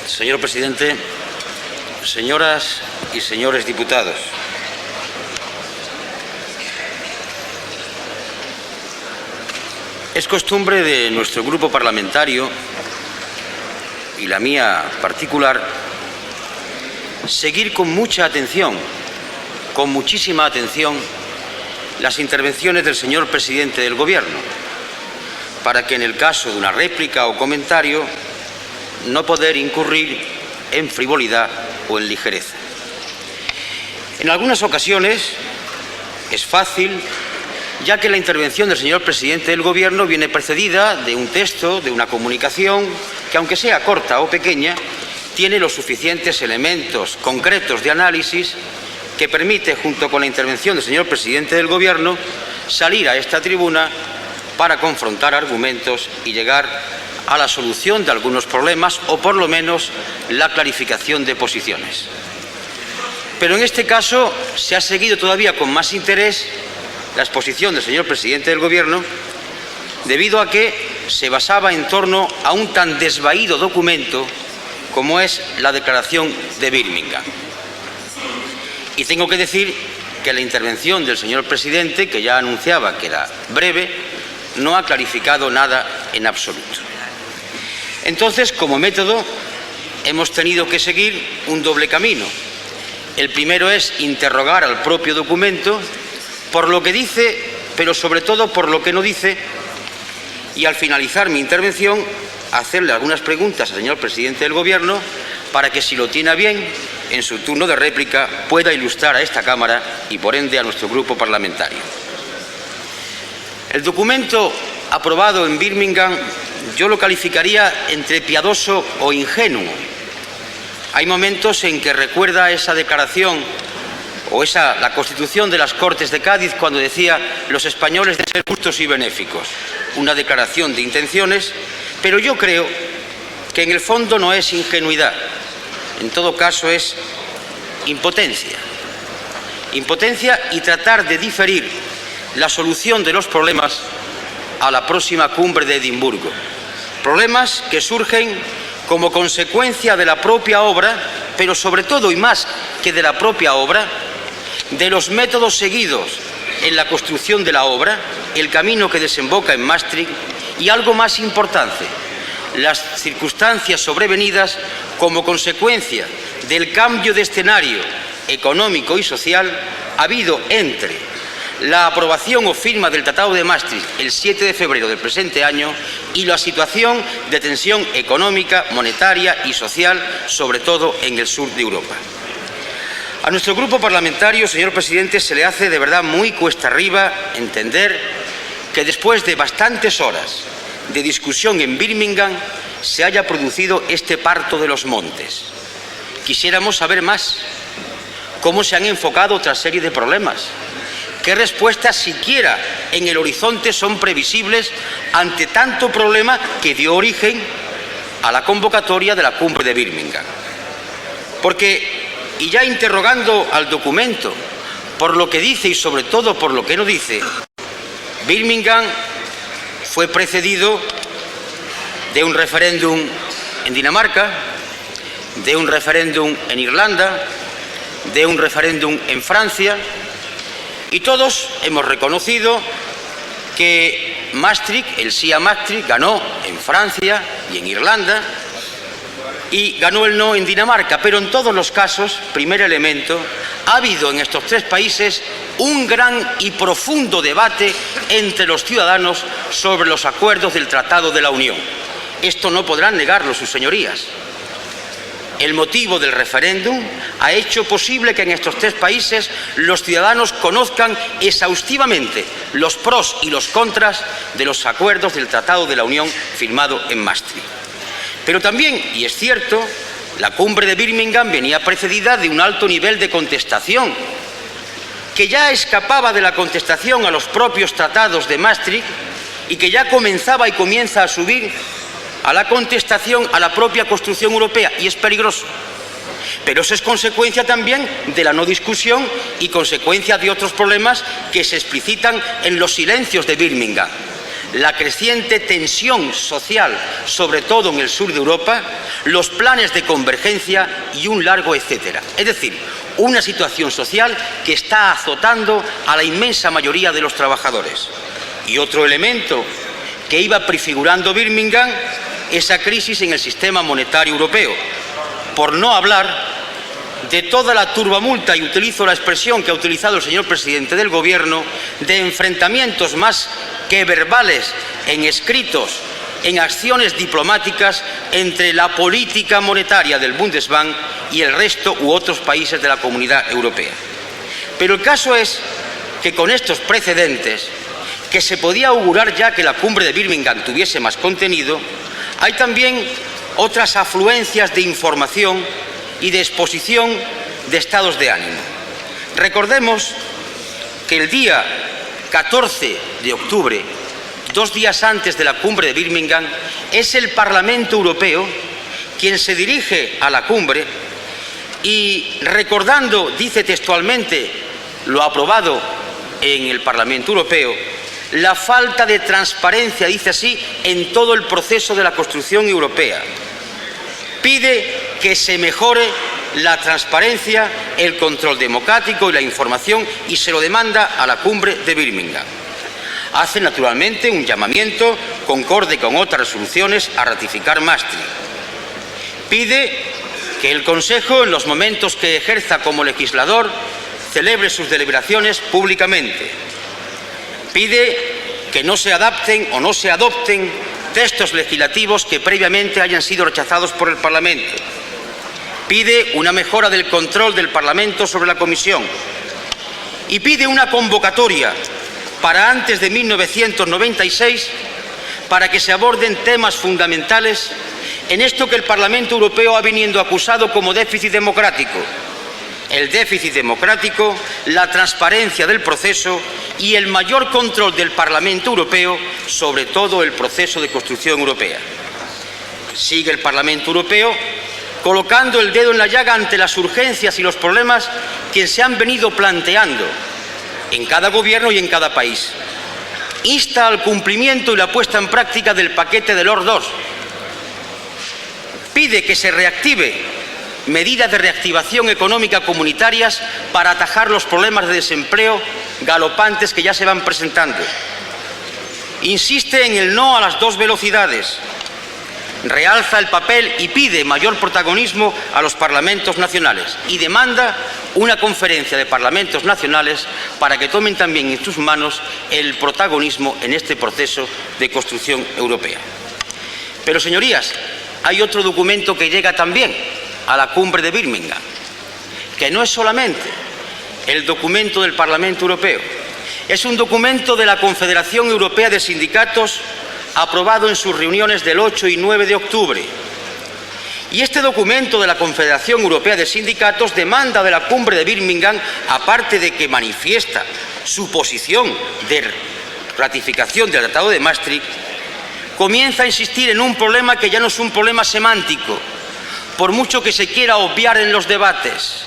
Señor presidente, señoras y señores diputados, es costumbre de nuestro grupo parlamentario y la mía particular seguir con mucha atención, con muchísima atención, las intervenciones del señor presidente del Gobierno, para que en el caso de una réplica o comentario no poder incurrir en frivolidad o en ligereza. En algunas ocasiones es fácil, ya que la intervención del señor presidente del Gobierno viene precedida de un texto, de una comunicación, que aunque sea corta o pequeña, tiene los suficientes elementos concretos de análisis que permite, junto con la intervención del señor presidente del Gobierno, salir a esta tribuna para confrontar argumentos y llegar a la solución de algunos problemas o, por lo menos, la clarificación de posiciones. Pero en este caso se ha seguido todavía con más interés la exposición del señor presidente del Gobierno, debido a que se basaba en torno a un tan desvaído documento como es la Declaración de Birmingham. Y tengo que decir que la intervención del señor presidente, que ya anunciaba que era breve, no ha clarificado nada en absoluto. Entonces, como método, hemos tenido que seguir un doble camino. El primero es interrogar al propio documento por lo que dice, pero sobre todo por lo que no dice, y al finalizar mi intervención, hacerle algunas preguntas al señor presidente del Gobierno para que, si lo tiene a bien, en su turno de réplica pueda ilustrar a esta Cámara y, por ende, a nuestro grupo parlamentario. El documento aprobado en Birmingham yo lo calificaría entre piadoso o ingenuo. Hay momentos en que recuerda esa declaración o la Constitución de las Cortes de Cádiz, cuando decía: los españoles deben ser justos y benéficos. Una declaración de intenciones, pero yo creo que en el fondo no es ingenuidad. En todo caso es impotencia. Impotencia y tratar de diferir la solución de los problemas a la próxima cumbre de Edimburgo. Problemas que surgen como consecuencia de la propia obra, pero sobre todo y más que de la propia obra, de los métodos seguidos en la construcción de la obra, el camino que desemboca en Maastricht y, algo más importante, las circunstancias sobrevenidas como consecuencia del cambio de escenario económico y social habido entre la aprobación o firma del Tratado de Maastricht el 7 de febrero del presente año y la situación de tensión económica, monetaria y social, sobre todo en el sur de Europa. A nuestro grupo parlamentario, señor presidente, se le hace de verdad muy cuesta arriba entender que después de bastantes horas de discusión en Birmingham se haya producido este parto de los montes. Quisiéramos saber más. ¿Cómo se han enfocado otra serie de problemas? ¿Qué respuestas siquiera en el horizonte son previsibles ante tanto problema que dio origen a la convocatoria de la cumbre de Birmingham? Porque, y ya interrogando al documento por lo que dice y sobre todo por lo que no dice, Birmingham fue precedido de un referéndum en Dinamarca, de un referéndum en Irlanda, de un referéndum en Francia, y todos hemos reconocido que Maastricht, el sí a Maastricht, ganó en Francia y en Irlanda y ganó el no en Dinamarca. Pero en todos los casos, primer elemento, ha habido en estos tres países un gran y profundo debate entre los ciudadanos sobre los acuerdos del Tratado de la Unión. Esto no podrán negarlo sus señorías. El motivo del referéndum ha hecho posible que en estos tres países los ciudadanos conozcan exhaustivamente los pros y los contras de los acuerdos del Tratado de la Unión firmado en Maastricht. Pero también, y es cierto, la cumbre de Birmingham venía precedida de un alto nivel de contestación, que ya escapaba de la contestación a los propios tratados de Maastricht y que ya comenzaba y comienza a subir a la contestación a la propia construcción europea, y es peligroso. Pero eso es consecuencia también de la no discusión y consecuencia de otros problemas que se explicitan en los silencios de Birmingham. la creciente tensión social, sobre todo en el sur de Europa, los planes de convergencia y un largo etcétera. Es decir, una situación social que está azotando a la inmensa mayoría de los trabajadores. Y otro elemento que iba prefigurando Birmingham, esa crisis en el sistema monetario europeo, por no hablar de toda la turbamulta, y utilizo la expresión que ha utilizado el señor presidente del Gobierno, de enfrentamientos más que verbales, en escritos, en acciones diplomáticas entre la política monetaria del Bundesbank y el resto u otros países de la Comunidad Europea. Pero el caso es que con estos precedentes, que se podía augurar ya que la cumbre de Birmingham tuviese más contenido, hay también otras afluencias de información y de exposición de estados de ánimo. Recordemos que el día 14 de octubre, 2 días antes de la cumbre de Birmingham, es el Parlamento Europeo quien se dirige a la cumbre y, recordando, dice textualmente, lo aprobado en el Parlamento Europeo, la falta de transparencia, dice así, en todo el proceso de la construcción europea. Pide que se mejore la transparencia, el control democrático y la información, y se lo demanda a la cumbre de Birmingham. Hace naturalmente un llamamiento, concorde con otras resoluciones, a ratificar Maastricht. Pide que el Consejo, en los momentos que ejerza como legislador, celebre sus deliberaciones públicamente. Pide que no se adapten o no se adopten textos legislativos que previamente hayan sido rechazados por el Parlamento. Pide una mejora del control del Parlamento sobre la Comisión y pide una convocatoria para antes de 1996 para que se aborden temas fundamentales en esto que el Parlamento Europeo ha venido acusado como déficit democrático. El déficit democrático, la transparencia del proceso y el mayor control del Parlamento Europeo sobre todo el proceso de construcción europea. Sigue el Parlamento Europeo colocando el dedo en la llaga ante las urgencias y los problemas que se han venido planteando en cada gobierno y en cada país. Insta al cumplimiento y la puesta en práctica del paquete de Delors II. Pide que se reactive medidas de reactivación económica comunitarias para atajar los problemas de desempleo galopantes que ya se van presentando. Insiste en el no a las 2 velocidades. Realza el papel y pide mayor protagonismo a los parlamentos nacionales y demanda una conferencia de parlamentos nacionales para que tomen también en sus manos el protagonismo en este proceso de construcción europea. Pero, señorías, hay otro documento que llega también a la cumbre de Birmingham, que no es solamente el documento del Parlamento Europeo, es un documento de la Confederación Europea de Sindicatos aprobado en sus reuniones del 8 y 9 de octubre. Y este documento de la Confederación Europea de Sindicatos demanda de la cumbre de Birmingham, aparte de que manifiesta su posición de ratificación del Tratado de Maastricht, comienza a insistir en un problema que ya no es un problema semántico, por mucho que se quiera obviar en los debates,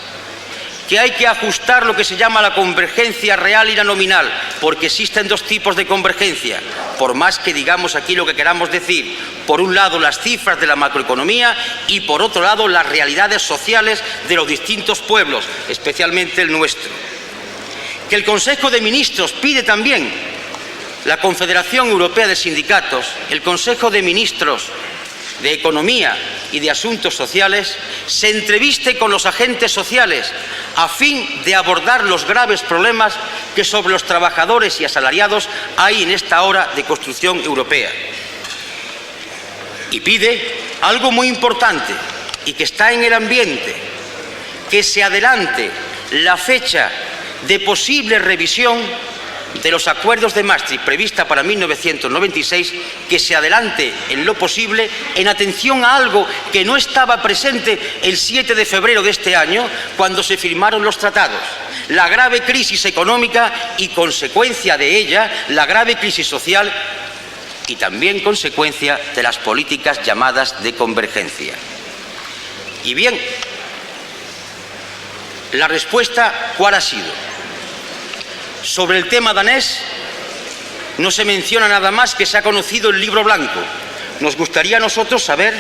que hay que ajustar lo que se llama la convergencia real y la nominal, porque existen 2 tipos de convergencia, por más que digamos aquí lo que queramos decir. Por un lado, las cifras de la macroeconomía y, por otro lado, las realidades sociales de los distintos pueblos, especialmente el nuestro. Que el Consejo de Ministros pide también, la Confederación Europea de Sindicatos, el Consejo de Ministros de Economía y de Asuntos Sociales, se entreviste con los agentes sociales a fin de abordar los graves problemas que sobre los trabajadores y asalariados hay en esta hora de construcción europea. Y pide algo muy importante y que está en el ambiente, que se adelante la fecha de posible revisión de los acuerdos de Maastricht prevista para 1996, que se adelante en lo posible en atención a algo que no estaba presente el 7 de febrero de este año cuando se firmaron los tratados: la grave crisis económica y, consecuencia de ella, la grave crisis social y también consecuencia de las políticas llamadas de convergencia. Y bien, la respuesta, ¿cuál ha sido? Sobre el tema danés, no se menciona nada más que se ha conocido el libro blanco. Nos gustaría a nosotros saber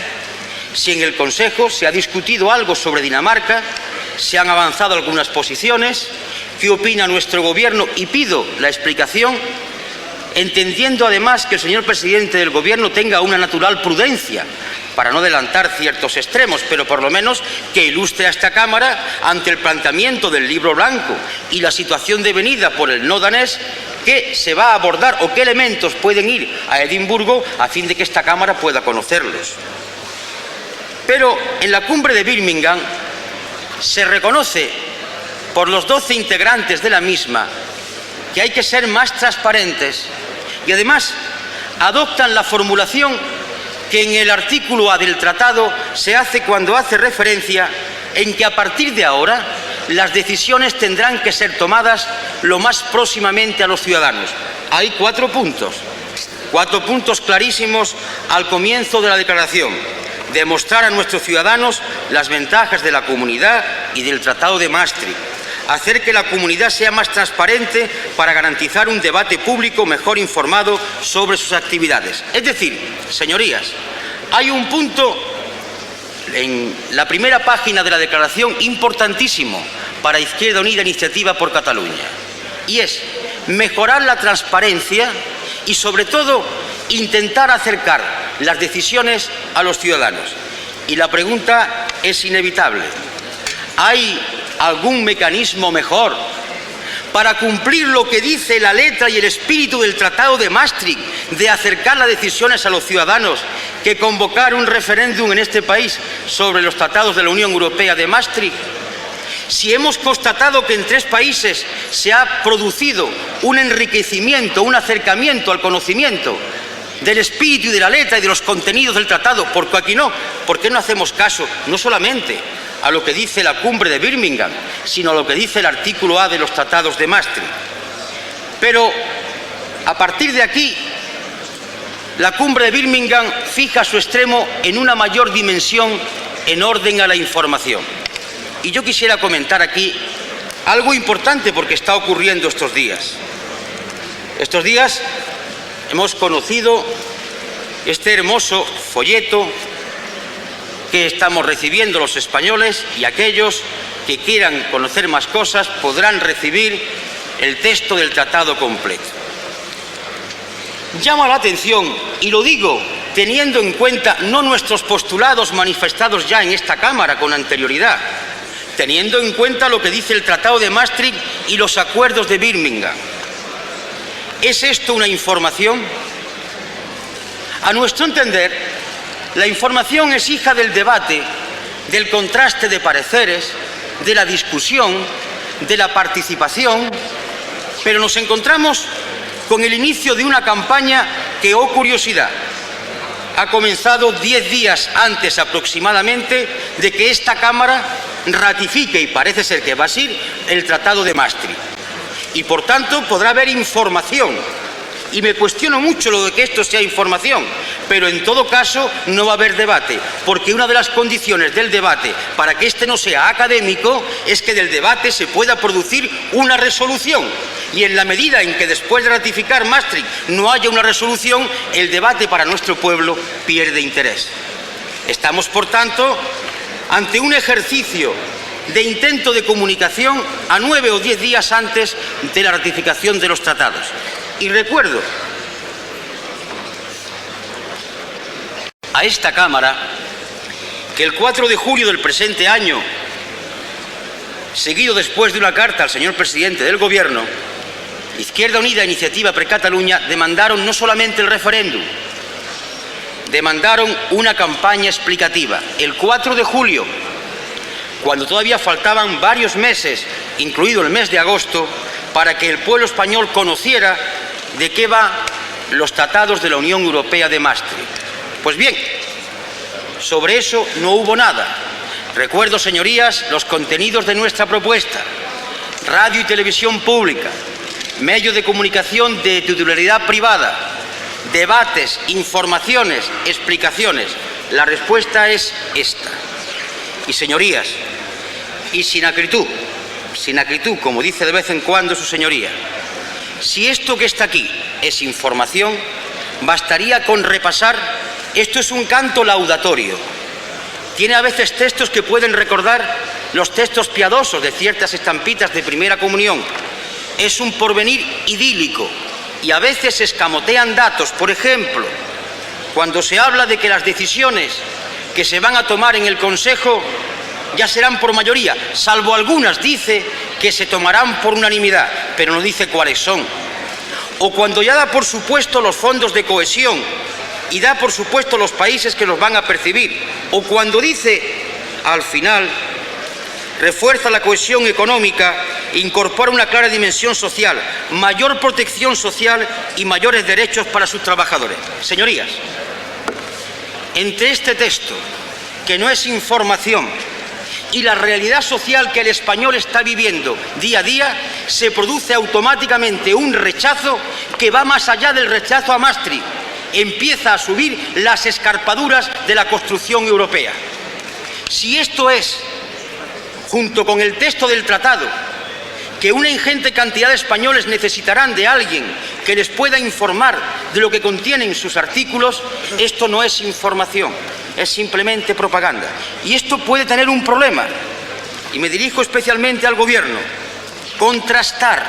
si en el Consejo se ha discutido algo sobre Dinamarca, se han avanzado algunas posiciones, qué opina nuestro Gobierno, y pido la explicación, entendiendo además que el señor presidente del Gobierno tenga una natural prudencia para no adelantar ciertos extremos, pero por lo menos que ilustre a esta Cámara ante el planteamiento del libro blanco y la situación devenida por el no danés, qué se va a abordar o qué elementos pueden ir a Edimburgo a fin de que esta Cámara pueda conocerlos. Pero en la cumbre de Birmingham se reconoce por los 12 integrantes de la misma que hay que ser más transparentes y además adoptan la formulación que en el artículo A del tratado se hace cuando hace referencia en que a partir de ahora las decisiones tendrán que ser tomadas lo más próximamente a los ciudadanos. Hay 4 puntos clarísimos al comienzo de la declaración. Demostrar a nuestros ciudadanos las ventajas de la comunidad y del Tratado de Maastricht. Hacer que la comunidad sea más transparente para garantizar un debate público mejor informado sobre sus actividades. Es decir, señorías, hay un punto en la primera página de la declaración importantísimo para Izquierda Unida Iniciativa por Cataluña, y es mejorar la transparencia y, sobre todo, intentar acercar las decisiones a los ciudadanos. Y la pregunta es inevitable. ¿Hay algún mecanismo mejor para cumplir lo que dice la letra y el espíritu del Tratado de Maastricht, de acercar las decisiones a los ciudadanos, que convocar un referéndum en este país sobre los tratados de la Unión Europea de Maastricht? Si hemos constatado que en 3 países se ha producido un enriquecimiento, un acercamiento al conocimiento del espíritu y de la letra y de los contenidos del tratado, ¿por qué aquí no? ¿Por qué no hacemos caso no solamente a lo que dice la cumbre de Birmingham, sino a lo que dice el artículo A de los tratados de Maastricht? Pero a partir de aquí, la cumbre de Birmingham fija su extremo en una mayor dimensión en orden a la información. Y yo quisiera comentar aquí algo importante porque está ocurriendo estos días. Estos días hemos conocido este hermoso folleto que estamos recibiendo los españoles, y aquellos que quieran conocer más cosas podrán recibir el texto del tratado completo. Llama la atención, y lo digo teniendo en cuenta no nuestros postulados manifestados ya en esta Cámara con anterioridad, teniendo en cuenta lo que dice el Tratado de Maastricht y los acuerdos de Birmingham. ¿Es esto una información? A nuestro entender, la información es hija del debate, del contraste de pareceres, de la discusión, de la participación, pero nos encontramos con el inicio de una campaña que, oh curiosidad, ha comenzado 10 días antes aproximadamente de que esta Cámara ratifique, y parece ser que va a ser, el Tratado de Maastricht. Y por tanto podrá haber información, y me cuestiono mucho lo de que esto sea información, pero en todo caso no va a haber debate, porque una de las condiciones del debate para que este no sea académico es que del debate se pueda producir una resolución, y en la medida en que después de ratificar Maastricht no haya una resolución, el debate para nuestro pueblo pierde interés. Estamos, por tanto, ante un ejercicio de intento de comunicación a 9 o 10 días antes de la ratificación de los tratados. Y recuerdo a esta Cámara que el 4 de julio del presente año, seguido después de una carta al señor presidente del Gobierno, Izquierda Unida e Iniciativa per Catalunya demandaron no solamente el referéndum, demandaron una campaña explicativa. El 4 de julio, cuando todavía faltaban varios meses, incluido el mes de agosto, para que el pueblo español conociera de qué van los tratados de la Unión Europea de Maastricht. Pues bien, sobre eso no hubo nada. Recuerdo, señorías, los contenidos de nuestra propuesta: radio y televisión pública, medios de comunicación de titularidad privada, debates, informaciones, explicaciones. La respuesta es esta. Y, señorías, y sin acritud, como dice de vez en cuando su señoría, si esto que está aquí es información, bastaría con repasar. Esto es un canto laudatorio. Tiene a veces textos que pueden recordar los textos piadosos de ciertas estampitas de primera comunión. Es un porvenir idílico y a veces se escamotean datos. Por ejemplo, cuando se habla de que las decisiones que se van a tomar en el Consejo ya serán por mayoría, salvo algunas, dice que se tomarán por unanimidad, pero no dice cuáles son. O cuando ya da por supuesto los fondos de cohesión y da por supuesto los países que los van a percibir. O cuando dice, al final, refuerza la cohesión económica, incorpora una clara dimensión social, mayor protección social y mayores derechos para sus trabajadores. Señorías, entre este texto, que no es información, y la realidad social que el español está viviendo día a día, se produce automáticamente un rechazo que va más allá del rechazo a Maastricht. Empieza a subir las escarpaduras de la construcción europea. Si esto es, junto con el texto del tratado, que una ingente cantidad de españoles necesitarán de alguien que les pueda informar de lo que contienen sus artículos, esto no es información, es simplemente propaganda. Y esto puede tener un problema, y me dirijo especialmente al Gobierno: contrastar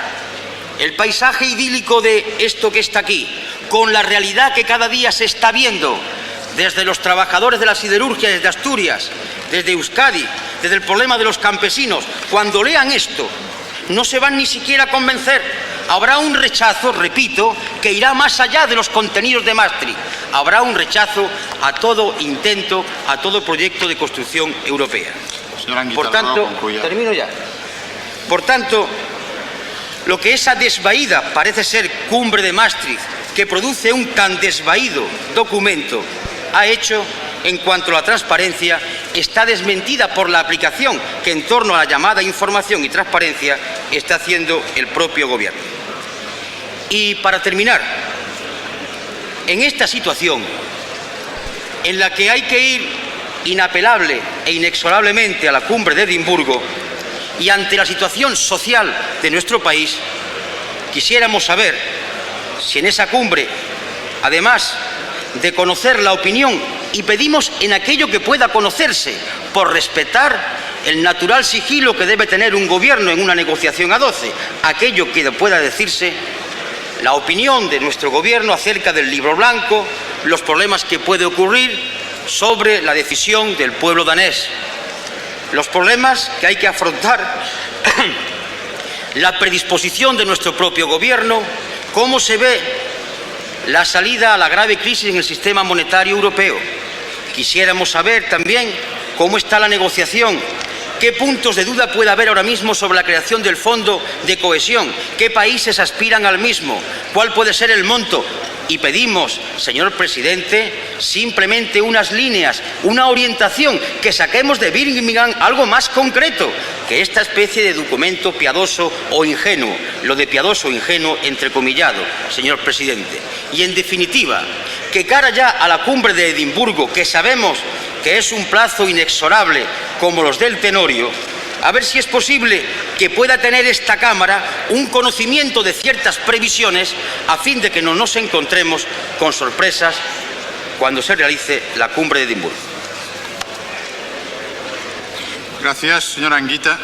el paisaje idílico de esto que está aquí con la realidad que cada día se está viendo desde los trabajadores de la siderurgia, desde Asturias, desde Euskadi, desde el problema de los campesinos. Cuando lean esto, no se van ni siquiera a convencer. Habrá un rechazo, repito, que irá más allá de los contenidos de Maastricht. Habrá un rechazo a todo intento, a todo proyecto de construcción europea. Por tanto, termino ya. Por tanto, lo que esa desvaída parece ser cumbre de Maastricht, que produce un tan desvaído documento, ha hecho en cuanto a la transparencia, está desmentida por la aplicación que en torno a la llamada información y transparencia está haciendo el propio Gobierno. Y para terminar, en esta situación en la que hay que ir inapelable e inexorablemente a la cumbre de Edimburgo y ante la situación social de nuestro país, quisiéramos saber si en esa cumbre, además de conocer la opinión, y pedimos en aquello que pueda conocerse, por respetar el natural sigilo que debe tener un gobierno en una negociación a 12, aquello que pueda decirse, la opinión de nuestro gobierno acerca del libro blanco, los problemas que puede ocurrir sobre la decisión del pueblo danés, los problemas que hay que afrontar, la predisposición de nuestro propio gobierno, cómo se ve la salida a la grave crisis en el sistema monetario europeo. Quisiéramos saber también cómo está la negociación, qué puntos de duda puede haber ahora mismo sobre la creación del Fondo de Cohesión, qué países aspiran al mismo, cuál puede ser el monto. Y pedimos, señor presidente, simplemente unas líneas, una orientación, que saquemos de Birmingham algo más concreto que esta especie de documento piadoso o ingenuo. Lo de piadoso o ingenuo entrecomillado, señor presidente. Y en definitiva, que cara ya a la cumbre de Edimburgo, que sabemos que es un plazo inexorable como los del Tenorio, a ver si es posible que pueda tener esta Cámara un conocimiento de ciertas previsiones a fin de que no nos encontremos con sorpresas cuando se realice la cumbre de Edimburgo. Gracias, señora Anguita.